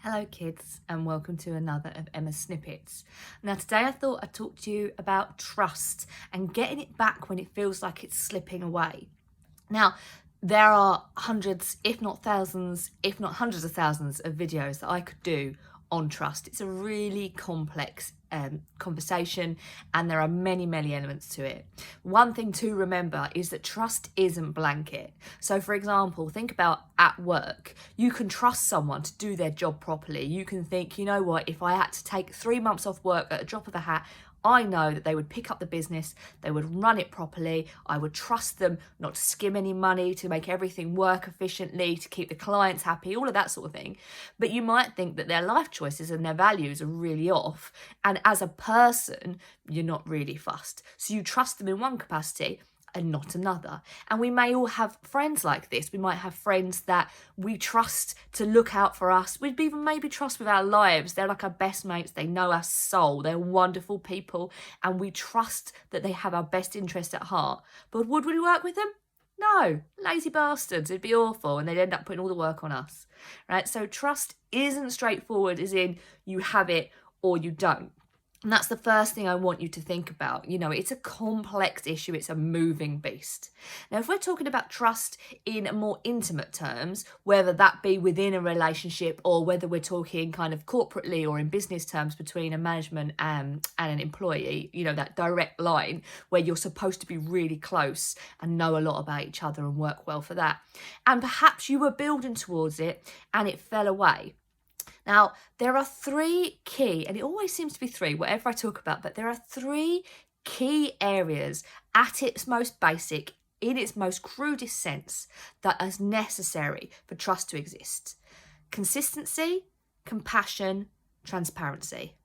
Hello kids and welcome to another of Emma's Snippets. Now today I thought I'd talk to you about trust and getting it back when it feels like it's slipping away. Now there are hundreds, if not thousands, if not hundreds of thousands of videos that I could do on trust. It's a really complex conversation and there are many elements to it. One thing to remember is that trust isn't blanket. So for example, think about at work. You can trust someone to do their job properly. You can think, you know what, if I had to take 3 months off work at a drop of a hat, I know that they would pick up the business, they would run it properly, I would trust them not to skim any money, to make everything work efficiently, to keep the clients happy, all of that sort of thing. But you might think that their life choices and their values are really off, and as a person, you're not really fussed. So you trust them in one capacity and not another. And we may all have friends like this. We might have friends that we trust to look out for us. We'd even maybe trust with our lives. They're like our best mates. They know our soul. They're wonderful people. And we trust that they have our best interest at heart. But would we work with them? No, lazy bastards. It'd be awful. And they'd end up putting all the work on us, right? So trust isn't straightforward as in you have it or you don't. And that's the first thing I want you to think about. You know, it's a complex issue. It's a moving beast. Now, if we're talking about trust in more intimate terms, whether that be within a relationship or whether we're talking kind of corporately or in business terms between a management and an employee, you know, that direct line where you're supposed to be really close and know a lot about each other and work well for that. And perhaps you were building towards it and it fell away. Now, there are 3 key, and it always seems to be 3, whatever I talk about, but there are 3 key areas at its most basic, in its most crudest sense, that is necessary for trust to exist. Consistency, compassion, transparency.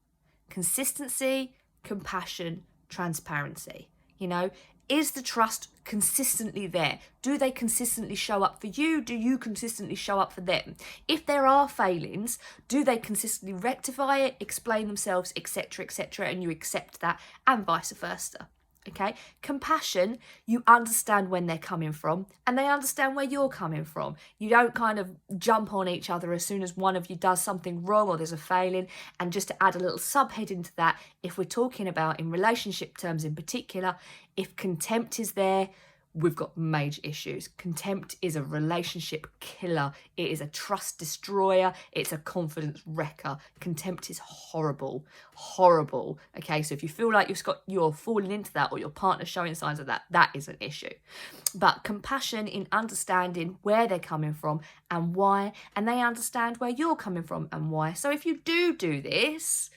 Consistency, compassion, transparency. You know, is the trust consistently there? Do they consistently show up for you? Do you consistently show up for them? If there are failings, do they consistently rectify it, explain themselves, etc., and you accept that, and vice versa? Okay, compassion, you understand when they're coming from and they understand where you're coming from. You don't kind of jump on each other as soon as one of you does something wrong or there's a failing. And just to add a little subhead into that, if we're talking about in relationship terms in particular, if contempt is there, we've got major issues. Contempt is a relationship killer. It is a trust destroyer. It's a confidence wrecker. Contempt is horrible, horrible. Okay, so if you feel like you're falling into that or your partner's showing signs of that, that is an issue. But compassion in understanding where they're coming from and why, and they understand where you're coming from and why. So if you do this,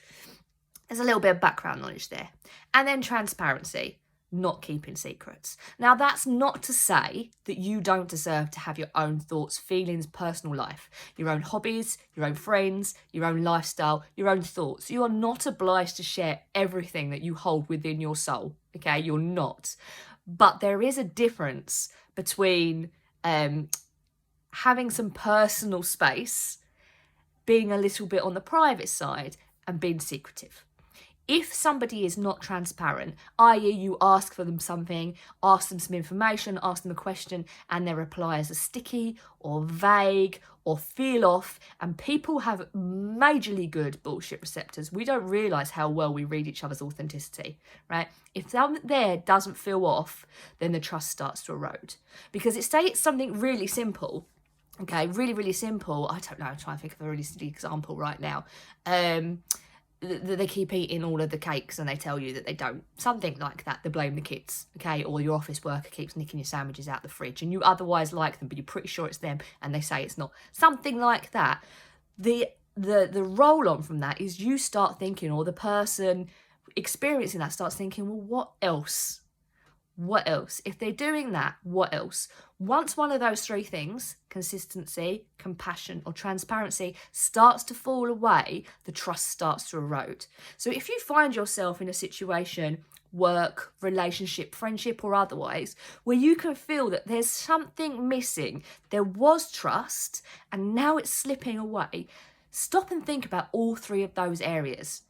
there's a little bit of background knowledge there. And then transparency. Not keeping secrets. Now, that's not to say that you don't deserve to have your own thoughts, feelings, personal life, your own hobbies, your own friends, your own lifestyle, your own thoughts. You are not obliged to share everything that you hold within your soul, okay? You're not. But there is a difference between having some personal space, being a little bit on the private side, and being secretive. If somebody is not transparent, i.e. you ask for them something, ask them some information, ask them a question, and their replies are sticky or vague or feel off, and people have majorly good bullshit receptors. We don't realise how well we read each other's authenticity, right? If something there doesn't feel off, then the trust starts to erode. Because it's something really simple, okay, really simple. I don't know, I'm trying to think of a really silly example right now. They keep eating all of the cakes and they tell you that they don't. Something like that. They blame the kids, okay? Or your office worker keeps nicking your sandwiches out the fridge and you otherwise like them, but you're pretty sure it's them and they say it's not. Something like that. The roll on from that is you start thinking, or the person experiencing that starts thinking, well, what else? What else? If they're doing that, what else? Once one of those 3 things, consistency, compassion, or transparency, starts to fall away, the trust starts to erode. So if you find yourself in a situation, work, relationship, friendship, or otherwise, where you can feel that there's something missing, there was trust, and now it's slipping away, stop and think about all 3 of those areas.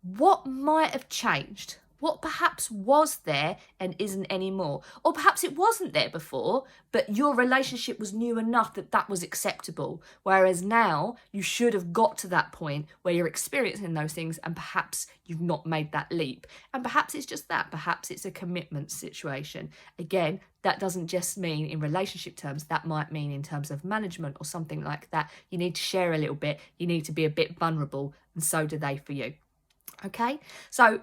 What might have changed? what perhaps was there and isn't anymore. Or perhaps it wasn't there before, but your relationship was new enough that that was acceptable. Whereas now you should have got to that point where you're experiencing those things and perhaps you've not made that leap. And perhaps it's just that. Perhaps it's a commitment situation. Again, that doesn't just mean in relationship terms, that might mean in terms of management or something like that. You need to share a little bit, you need to be a bit vulnerable, and so do they for you. Okay, so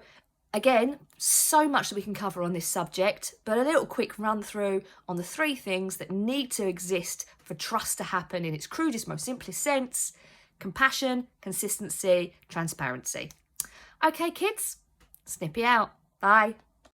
again, so much that we can cover on this subject, but a little quick run through on the 3 things that need to exist for trust to happen in its crudest, most simplest sense: compassion, consistency, transparency. Okay, kids, Snippy out. Bye.